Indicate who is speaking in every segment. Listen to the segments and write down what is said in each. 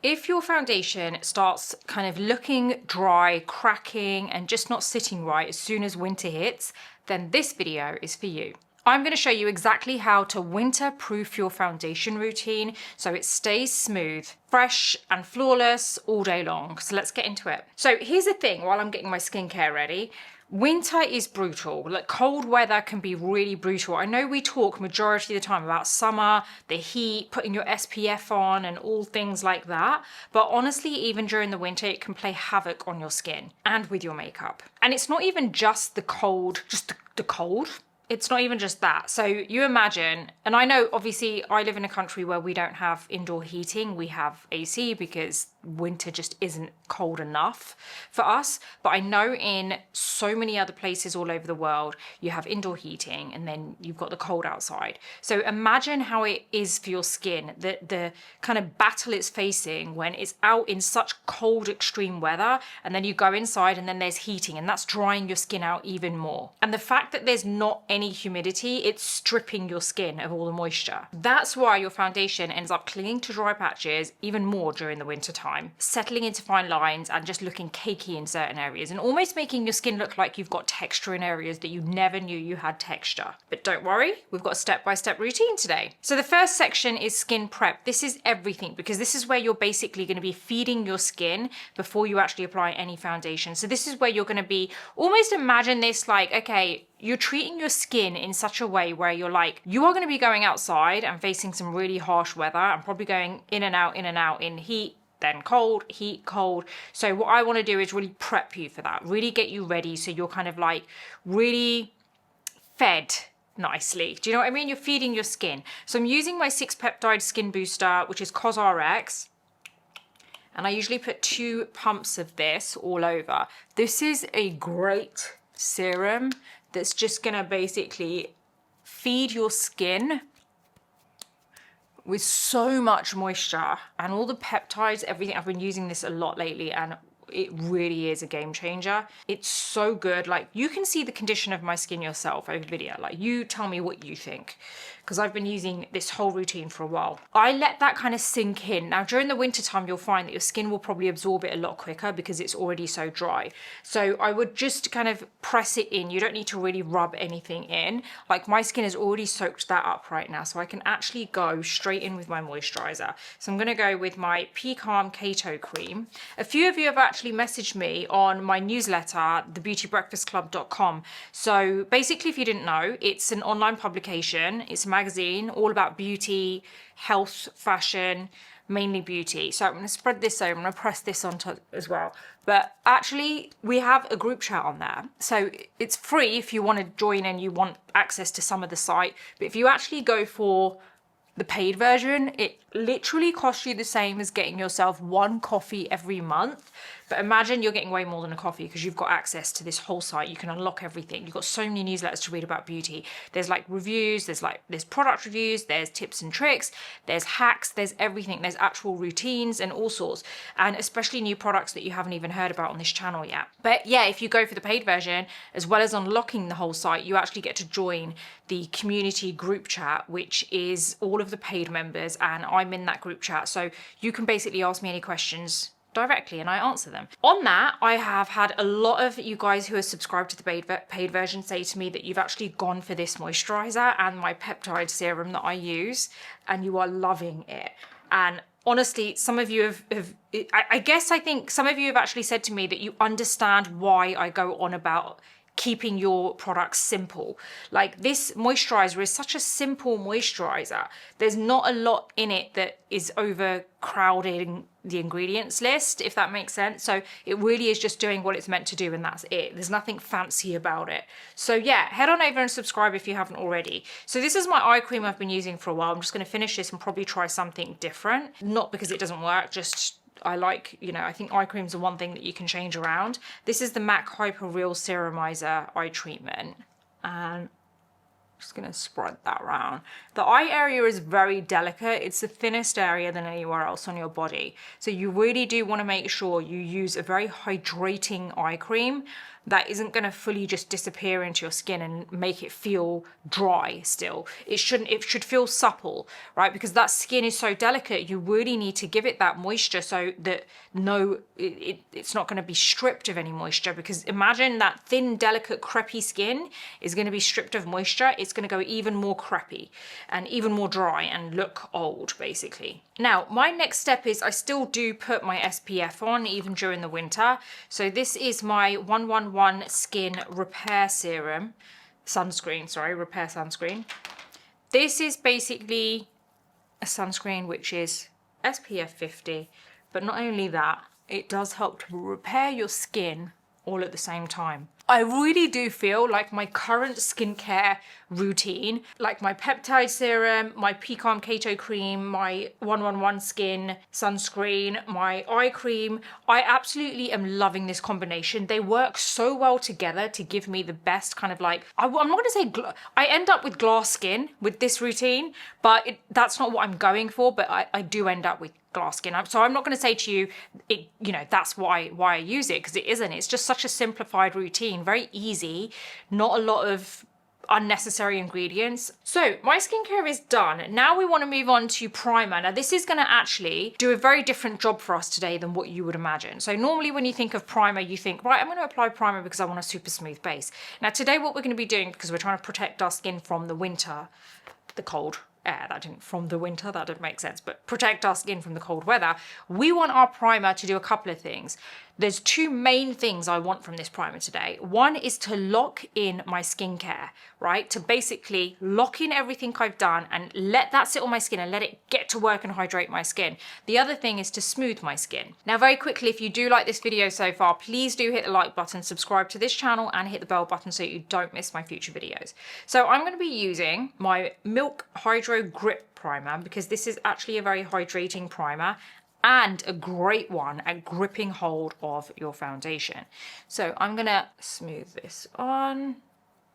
Speaker 1: If your foundation starts kind of looking dry, cracking, and just not sitting right as soon as winter hits, then this video is for you. I'm going to show you exactly how to winter-proof your foundation routine so it stays smooth, fresh, and flawless all day long. So let's get into it. So here's the thing, while I'm getting my skincare ready, winter is brutal. Like, cold weather can be really brutal. I know we talk majority of the time about summer, the heat, putting your SPF on and all things like that. But honestly, even during the winter, it can play havoc on your skin and with your makeup. And it's not even just the cold, the cold. It's not even just that. So you imagine, and I know obviously I live in a country where we don't have indoor heating, we have AC because winter just isn't cold enough for us. But I know in so many other places all over the world, you have indoor heating and then you've got the cold outside. So imagine how it is for your skin, the kind of battle it's facing when it's out in such cold, extreme weather, and then you go inside and then there's heating and that's drying your skin out even more. And the fact that there's not any humidity, it's stripping your skin of all the moisture. That's why your foundation ends up clinging to dry patches even more during the winter time, settling into fine lines and just looking cakey in certain areas and almost making your skin look like you've got texture in areas that you never knew you had texture. But don't worry, we've got a step-by-step routine today. So the first section is skin prep. This is everything because this is where you're basically going to be feeding your skin before you actually apply any foundation. So this is where you're going to be, almost imagine this like, okay, you're treating your skin in such a way where you're like, you are going to be going outside and facing some really harsh weather and probably going in and out in heat, then cold, heat, cold. So what I want to do is really prep you for that, really get you ready so you're kind of like really fed nicely. Do you know what I mean? You're feeding your skin. So I'm using my 6-peptide skin booster, which is COSRX. And I usually put 2 pumps of this all over. This is a great serum that's just gonna basically feed your skin with so much moisture and all the peptides, everything. I've been using this a lot lately and it really is a game changer. It's so good. Like, you can see the condition of my skin yourself over video. Like, you tell me what you think, because I've been using this whole routine for a while. I let that kind of sink in. Now, during the winter time, you'll find that your skin will probably absorb it a lot quicker because it's already so dry. So I would just kind of press it in. You don't need to really rub anything in. Like, my skin has already soaked that up right now, so I can actually go straight in with my moisturizer. So I'm gonna go with my P.CALM Keto Cream. A few of you have actually messaged me on my newsletter, thebeautybreakfastclub.com. So basically, if you didn't know, it's an online publication. It's a magazine all about beauty, health, fashion, mainly beauty. So I'm going to spread this over. I'm going to press this on top as well. But actually, we have a group chat on there. So it's free if you want to join and you want access to some of the site. But if you actually go for the paid version, it literally costs you the same as getting yourself 1 coffee every month. But imagine you're getting way more than a coffee because you've got access to this whole site. You can unlock everything. You've got so many newsletters to read about beauty. There's like reviews, there's product reviews, there's tips and tricks, there's hacks, there's everything. There's actual routines and all sorts. And especially new products that you haven't even heard about on this channel yet. But yeah, if you go for the paid version, as well as unlocking the whole site, you actually get to join the community group chat, which is all of the paid members, and I'm in that group chat. So you can basically ask me any questions directly and I answer them. On that, I have had a lot of you guys who are subscribed to the paid version say to me that you've actually gone for this moisturizer and my peptide serum that I use, and you are loving it. And honestly, some of you I think some of you have actually said to me that you understand why I go on about keeping your products simple. Like, this moisturizer is such a simple moisturizer. There's not a lot in it that is overcrowding the ingredients list, if that makes sense. So it really is just doing what it's meant to do, and that's it. There's nothing fancy about it. So yeah, head on over and subscribe if you haven't already. So this is my eye cream I've been using for a while. I'm just going to finish this and probably try something different. Not because it doesn't work, just I like, you know, I think eye creams are one thing that you can change around. This is the MAC Hyper Real Serumizer eye treatment, and Just gonna spread that around. The eye area is very delicate. It's the thinnest area than anywhere else on your body. So you really do want to make sure you use a very hydrating eye cream that isn't going to fully just disappear into your skin and make it feel dry still. It should feel supple, right? Because that skin is so delicate, you really need to give it that moisture so that it's not going to be stripped of any moisture. Because imagine that thin, delicate, crepey skin is going to be stripped of moisture. It's going to go even more crepey and even more dry and look old, basically. Now, my next step is I still do put my SPF on even during the winter. So this is my 111 Skin Repair Serum, repair sunscreen. This is basically a sunscreen which is SPF 50, but not only that, it does help to repair your skin all at the same time. I really do feel like my current skincare routine, like my peptide serum, my P.CALM keto cream, my 111 skin sunscreen, my eye cream, I absolutely am loving this combination. They work so well together to give me the best kind of like, I'm not gonna say, I end up with glass skin with this routine, but that's not what I'm going for, but I do end up with glass skin. So I'm not going to say to you, that's why I use it, because it isn't. It's just such a simplified routine, very easy, not a lot of unnecessary ingredients. So my skincare is done. Now we want to move on to primer. Now this is going to actually do a very different job for us today than what you would imagine. So normally when you think of primer, you think, right, I'm going to apply primer because I want a super smooth base. Now today what we're going to be doing, because we're trying to protect our skin from the winter, the cold air, that didn't make sense, but protect our skin from the cold weather, we want our primer to do a couple of things. There's two main things I want from this primer today. One is to lock in my skincare, right? To basically lock in everything I've done and let that sit on my skin and let it get to work and hydrate my skin. The other thing is to smooth my skin. Now, very quickly, if you do like this video so far, please do hit the like button, subscribe to this channel and hit the bell button so you don't miss my future videos. So I'm going to be using my Milk Hydro Grip Primer because this is actually a very hydrating primer and a great one at gripping hold of your foundation. So I'm gonna smooth this on.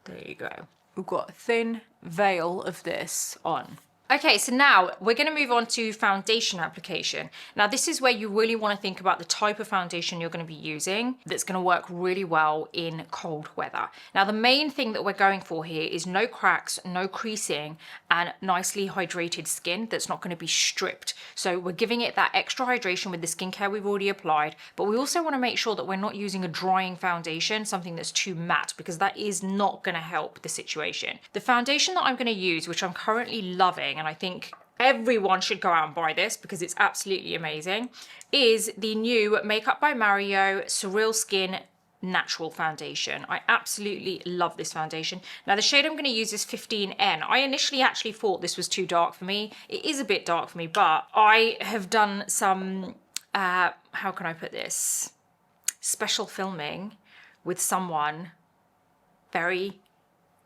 Speaker 1: There you go. We've got a thin veil of this on. Okay, so now we're going to move on to foundation application. Now this is where you really want to think about the type of foundation you're going to be using that's going to work really well in cold weather. Now the main thing that we're going for here is no cracks, no creasing, and nicely hydrated skin that's not going to be stripped. So we're giving it that extra hydration with the skincare we've already applied, but we also want to make sure that we're not using a drying foundation, something that's too matte, because that is not going to help the situation. The foundation that I'm going to use, which I'm currently loving, and I think everyone should go out and buy this because it's absolutely amazing, is the new Makeup by Mario Surreal Skin Natural Foundation. I absolutely love this foundation. Now the shade I'm going to use is 15N. I initially actually thought this was too dark for me. It is a bit dark for me, but I have done some, how can I put this? Special filming with someone very,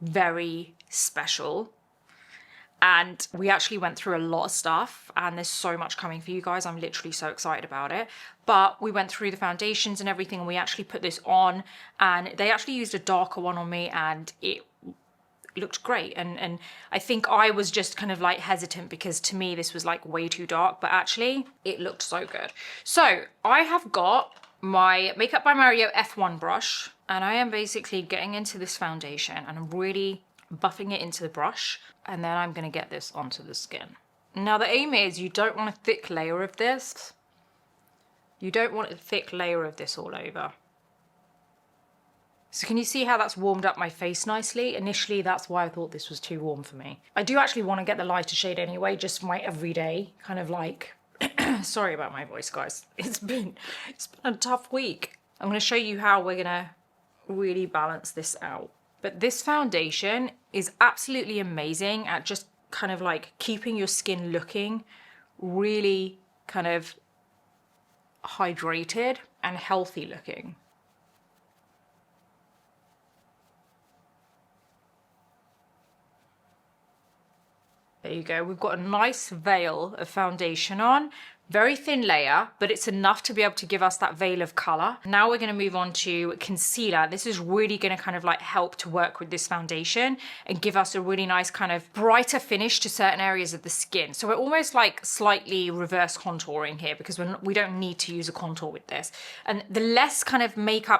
Speaker 1: very special. And we actually went through a lot of stuff and there's so much coming for you guys. I'm literally so excited about it. But we went through the foundations and everything and we actually put this on and they actually used a darker one on me and it looked great. And I think I was just kind of like hesitant because to me this was like way too dark, but actually it looked so good. So I have got my Makeup by Mario F1 brush and I am basically getting into this foundation and I'm really buffing it into the brush. And then I'm going to get this onto the skin. Now the aim is you don't want a thick layer of this. You don't want a thick layer of this all over. So can you see how that's warmed up my face nicely? Initially, that's why I thought this was too warm for me. I do actually want to get the lighter shade anyway, just my everyday kind of like, sorry about my voice guys. It's been a tough week. I'm going to show you how we're going to really balance this out. But this foundation is absolutely amazing at just kind of like keeping your skin looking really kind of hydrated and healthy looking. There you go, we've got a nice veil of foundation on, Very thin layer, but it's enough to be able to give us that veil of color. Now we're gonna move on to concealer. This is really gonna kind of like help to work with this foundation and give us a really nice kind of brighter finish to certain areas of the skin. So we're almost like slightly reverse contouring here because we don't need to use a contour with this. And the less kind of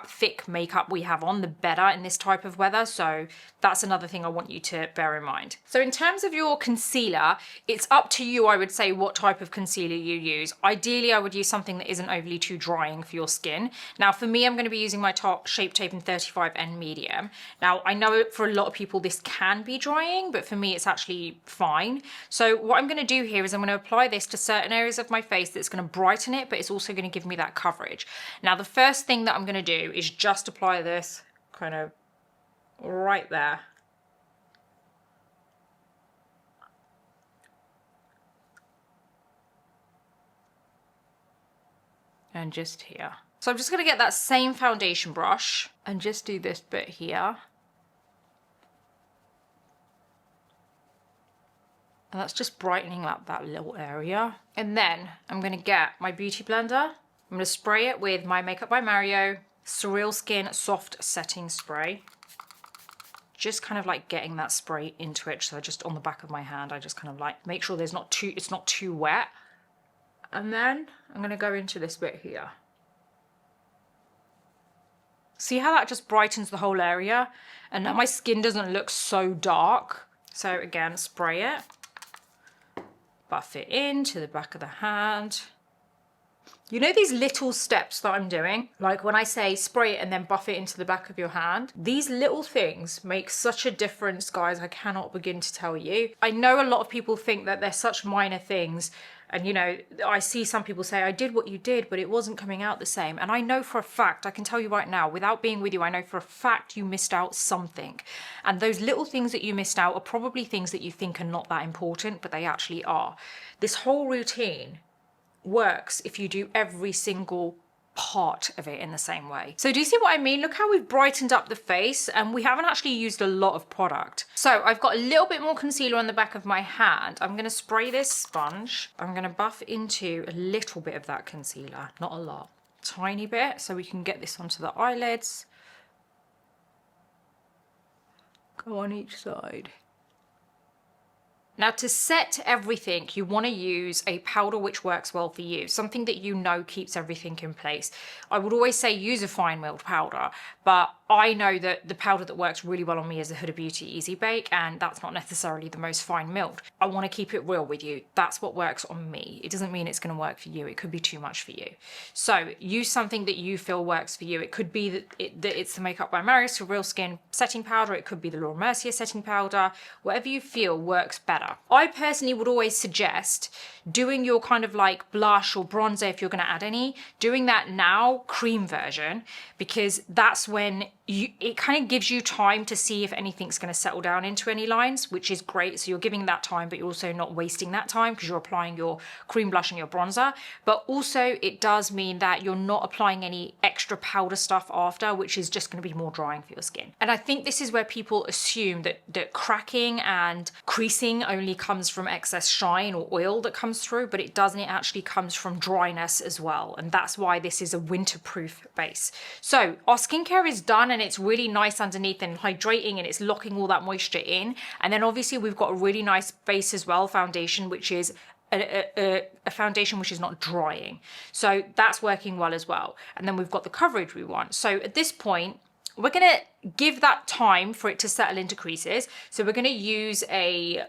Speaker 1: thick makeup we have on, the better in this type of weather. So that's another thing I want you to bear in mind. So in terms of your concealer, it's up to you, I would say, what type of concealer you use. Ideally, I would use something that isn't overly too drying for your skin. Now, for me, I'm going to be using my Tarte Shape Tape in 35N medium. Now, I know for a lot of people this can be drying, but for me, it's actually fine. So what I'm going to do here is I'm going to apply this to certain areas of my face that's going to brighten it, but it's also going to give me that coverage. Now, the first thing that I'm going to do is just apply this kind of right there. And just here. So I'm just gonna get that same foundation brush and just do this bit here. And that's just brightening up that little area. And then I'm gonna get my beauty blender. I'm gonna spray it with my Makeup by Mario Surreal Skin Soft Setting Spray. Just kind of like getting that spray into it. So just on the back of my hand, I just kind of like make sure it's not too wet. And then I'm gonna go into this bit here. See how that just brightens the whole area? And now my skin doesn't look so dark. So again, spray it. Buff it into the back of the hand. You know these little steps that I'm doing? Like when I say spray it and then buff it into the back of your hand, these little things make such a difference, guys. I cannot begin to tell you. I know a lot of people think that they're such minor things. And you know, I see some people say, I did what you did, but it wasn't coming out the same. And I know for a fact, I can tell you right now, without being with you, I know for a fact you missed out something. And those little things that you missed out are probably things that you think are not that important, but they actually are. This whole routine works if you do every single part of it in the same way. So do you see what I mean? Look how we've brightened up the face and we haven't actually used a lot of product. So I've got a little bit more concealer on the back of my hand. I'm going to spray this sponge. I'm going to buff into a little bit of that concealer, not a lot, tiny bit, so we can get this onto the eyelids. Go on each side. Now to set everything, you want to use a powder which works well for you, something that you know keeps everything in place. I would always say use a fine milled powder, but I know that the powder that works really well on me is the Huda Beauty Easy Bake, and that's not necessarily the most fine milled. I want to keep it real with you. That's what works on me. It doesn't mean it's going to work for you. It could be too much for you. So use something that you feel works for you. It could be that it's the Makeup by Mario Surreal Skin setting powder. It could be the RMSBEAUTY setting powder. Whatever you feel works better. I personally would always suggest doing your kind of like blush or bronzer, if you're going to add any, doing that now, cream version, because that's when it kind of gives you time to see if anything's going to settle down into any lines, which is great. So you're giving that time, but you're also not wasting that time because you're applying your cream blush and your bronzer. But also it does mean that you're not applying any extra powder stuff after, which is just going to be more drying for your skin. And I think this is where people assume that cracking and creasing only comes from excess shine or oil that comes through, but it doesn't. It actually comes from dryness as well. And that's why this is a winterproof base. So our skincare is done and it's really nice underneath and hydrating and it's locking all that moisture in. And then obviously we've got a really nice base as well, foundation, which is a foundation which is not drying. So that's working well as well. And then we've got the coverage we want. So at this point, we're going to give that time for it to settle into creases. So we're going to use a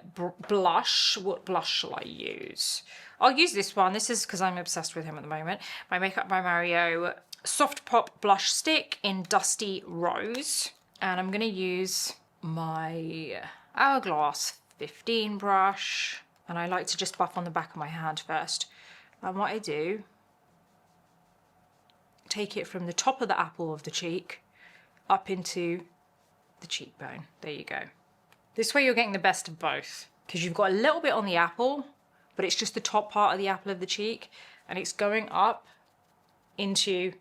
Speaker 1: blush. What blush shall I use? I'll use this one. This is because I'm obsessed with him at the moment. My Makeup by Mario Soft Pop Blush Stick in Dusty Rose. And I'm going to use my Hourglass 15 brush. And I like to just buff on the back of my hand first. And what I do, take it from the top of the apple of the cheek up into the cheekbone. There you go. This way you're getting the best of both, because you've got a little bit on the apple, but it's just the top part of the apple of the cheek, and it's going up into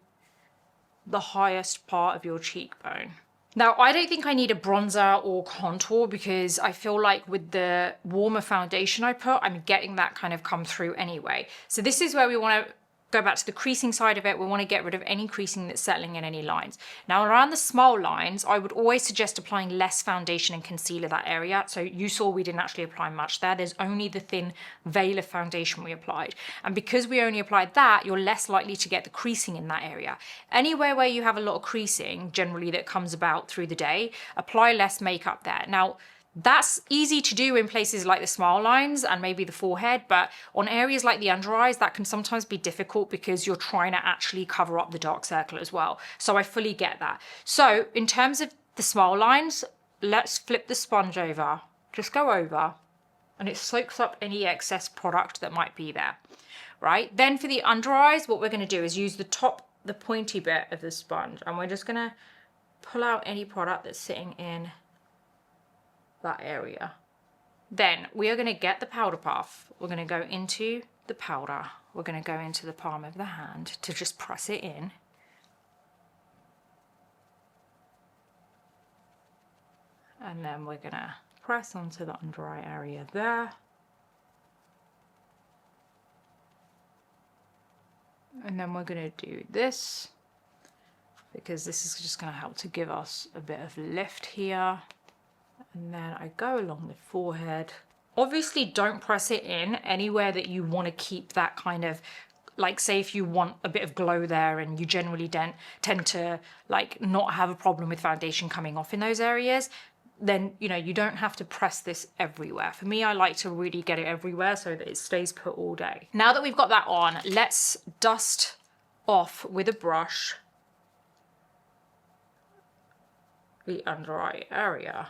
Speaker 1: the highest part of your cheekbone. Now, I don't think I need a bronzer or contour because I feel like with the warmer foundation I put, I'm getting that kind of come through anyway. So this is where we want to go back to the creasing side of it. We want to get rid of any creasing that's settling in any lines. Now, around the small lines, I would always suggest applying less foundation and concealer that area. So you saw we didn't actually apply much there. There's only the thin veil of foundation we applied. And because we only applied that, you're less likely to get the creasing in that area. Anywhere where you have a lot of creasing, generally that comes about through the day, apply less makeup there. Now, that's easy to do in places like the smile lines and maybe the forehead, but on areas like the under eyes, that can sometimes be difficult because you're trying to actually cover up the dark circle as well. So I fully get that. So in terms of the smile lines, let's flip the sponge over, just go over, and it soaks up any excess product that might be there, right? Then for the under eyes, what we're gonna do is use the pointy bit of the sponge, and we're just gonna pull out any product that's sitting in that area. Then we are going to get the powder puff. We're going to go into the powder. We're going to go into the palm of the hand to just press it in. And then we're going to press onto the under eye area there. And then we're going to do this because this is just going to help to give us a bit of lift here. And then I go along the forehead. Obviously, don't press it in anywhere that you want to keep that kind of, like, say if you want a bit of glow there and you generally don't tend to like not have a problem with foundation coming off in those areas, then, you know, you don't have to press this everywhere. For me, I like to really get it everywhere so that it stays put all day. Now that we've got that on, let's dust off with a brush the under eye area.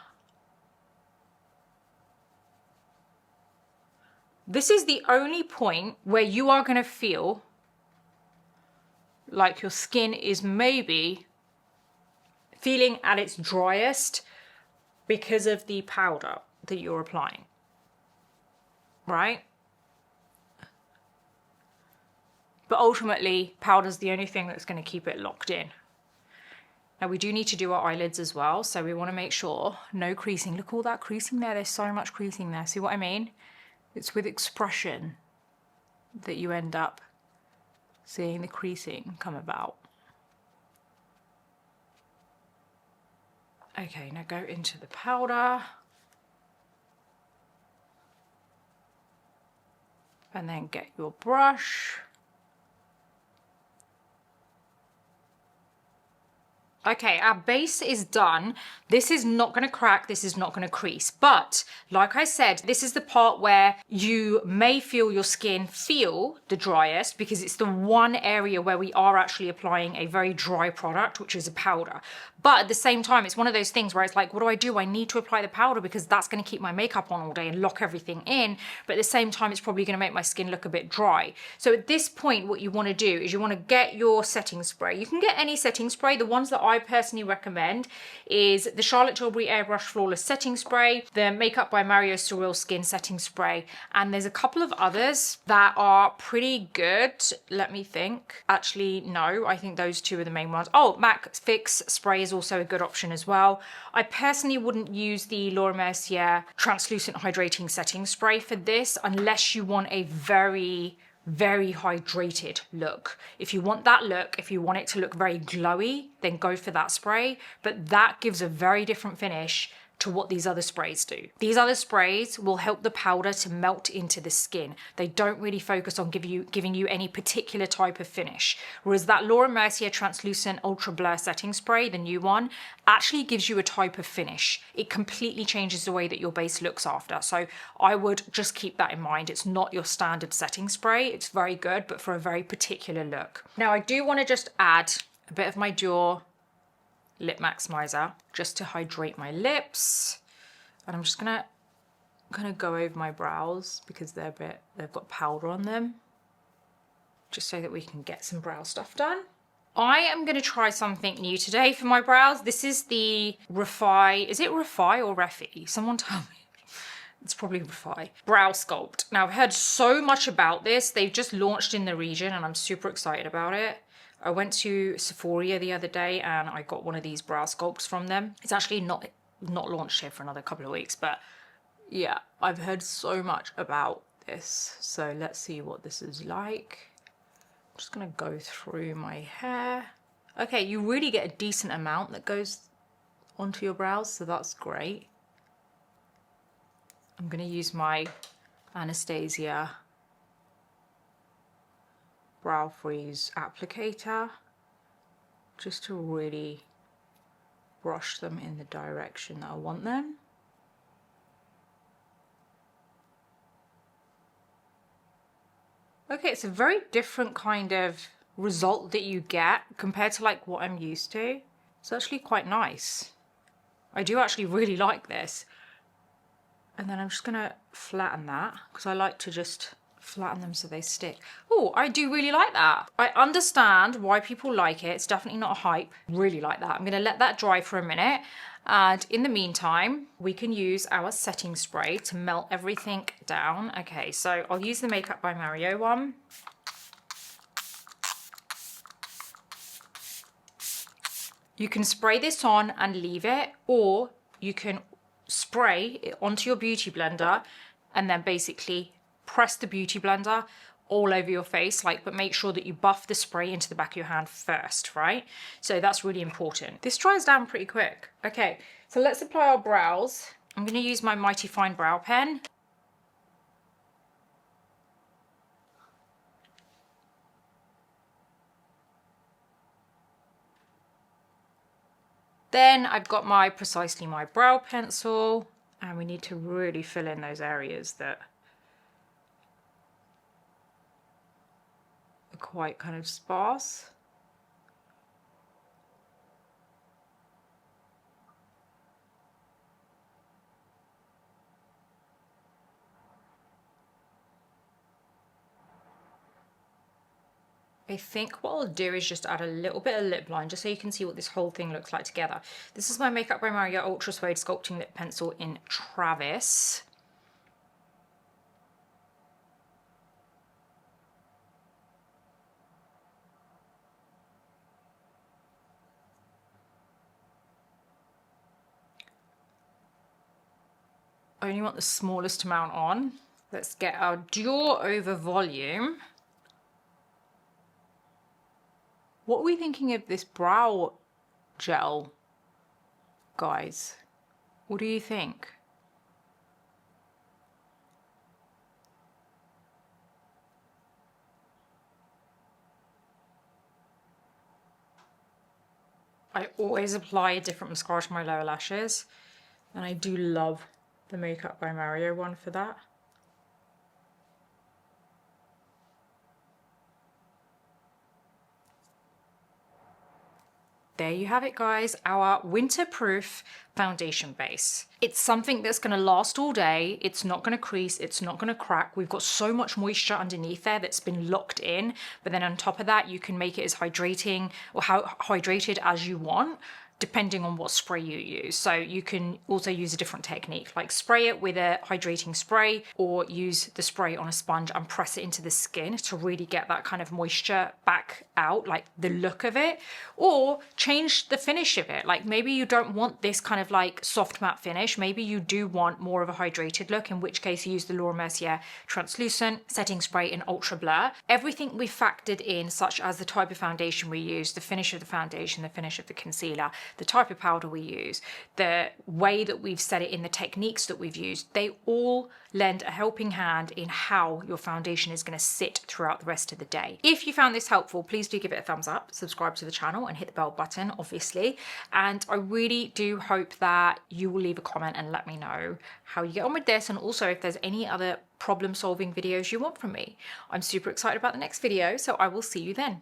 Speaker 1: This is the only point where you are going to feel like your skin is maybe feeling at its driest because of the powder that you're applying, right? But ultimately, powder's the only thing that's going to keep it locked in. Now, we do need to do our eyelids as well, so we want to make sure no creasing. Look, all that creasing there. There's so much creasing there. See what I mean? It's with expression that you end up seeing the creasing come about. Okay, now go into the powder. And then get your brush. Okay, our base is done. This is not going to crack, this is not going to crease. But like I said, this is the part where you may feel your skin feel the driest because it's the one area where we are actually applying a very dry product, which is a powder. But at the same time, it's one of those things where it's like, what do? I need to apply the powder because that's going to keep my makeup on all day and lock everything in. But at the same time, it's probably going to make my skin look a bit dry. So at this point, what you want to do is you want to get your setting spray. You can get any setting spray. The ones that I personally recommend is the Charlotte Tilbury Airbrush Flawless Setting Spray, the Makeup by Mario Surreal Skin Setting Spray, and there's a couple of others that are pretty good. Let me think. Actually, no, I think those two are the main ones. Oh, MAC Fix Spray is also a good option as well. I personally wouldn't use the Laura Mercier Translucent Hydrating Setting Spray for this unless you want a very hydrated look. If you want that look, if you want it to look very glowy, then go for that spray. But that gives a very different finish to what these other sprays do. These other sprays will help the powder to melt into the skin. They don't really focus on giving you any particular type of finish. Whereas that Laura Mercier Translucent Ultra Blur Setting Spray, the new one, actually gives you a type of finish. It completely changes the way that your base looks after. So I would just keep that in mind. It's not your standard setting spray. It's very good, but for a very particular look. Now I do want to just add a bit of my Dior Lip Maximizer just to hydrate my lips, and I'm just gonna go over my brows because they've got powder on them, just so that we can get some brow stuff done. I am going to try something new today for my brows. This is the REFY, is it REFY or REFY? Someone tell me. It's probably REFY. Brow Sculpt. Now I've heard so much about this. They've just launched in the region and I'm super excited about it. I went to Sephora the other day and I got one of these brow sculpts from them. It's actually not launched here for another couple of weeks, but yeah, I've heard so much about this. So let's see what this is like. I'm just gonna go through my hair. Okay, you really get a decent amount that goes onto your brows, so that's great. I'm gonna use my Anastasia Brow Freeze applicator just to really brush them in the direction that I want them. Okay, it's a very different kind of result that you get compared to like what I'm used to. It's actually quite nice. I do actually really like this. And then I'm just gonna flatten that because I like to just flatten them so they stick. Oh, I do really like that. I understand why people like it. It's definitely not a hype. Really like that. I'm gonna let that dry for a minute. And in the meantime, we can use our setting spray to melt everything down. Okay, so I'll use the Makeup by Mario one. You can spray this on and leave it, or you can spray it onto your beauty blender and then basically press the beauty blender all over your face, like, but make sure that you buff the spray into the back of your hand first, right? So that's really important. This dries down pretty quick. Okay, so let's apply our brows. I'm going to use my Mighty Fine brow pen. Then I've got my Precisely My brow pencil, and we need to really fill in those areas that are quite kind of sparse. I think what I'll do is just add a little bit of lip line just so you can see what this whole thing looks like together. This is my Makeup by Mario Ultra Suede Sculpting Lip Pencil in Travis. I only want the smallest amount on. Let's get our Dior over volume. What are we thinking of this brow gel, guys? What do you think? I always apply a different mascara to my lower lashes, and I do love the Makeup by Mario one for that. There you have it, guys, our winterproof foundation base. It's something that's going to last all day. It's not going to crease. It's not going to crack. We've got so much moisture underneath there that's been locked in. But then on top of that, you can make it as hydrating or how hydrated as you want, depending on what spray you use. So you can also use a different technique, like spray it with a hydrating spray or use the spray on a sponge and press it into the skin to really get that kind of moisture back out, like the look of it, or change the finish of it. Like maybe you don't want this kind of like soft matte finish. Maybe you do want more of a hydrated look, in which case you use the Laura Mercier translucent setting spray in Ultra Blur. Everything we factored in, such as the type of foundation we use, the finish of the foundation, the finish of the concealer, the type of powder we use, the way that we've set it in, the techniques that we've used, they all lend a helping hand in how your foundation is going to sit throughout the rest of the day. If you found this helpful, please do give it a thumbs up, subscribe to the channel and hit the bell button, obviously. And I really do hope that you will leave a comment and let me know how you get on with this, and also if there's any other problem solving videos you want from me. I'm super excited about the next video, so I will see you then.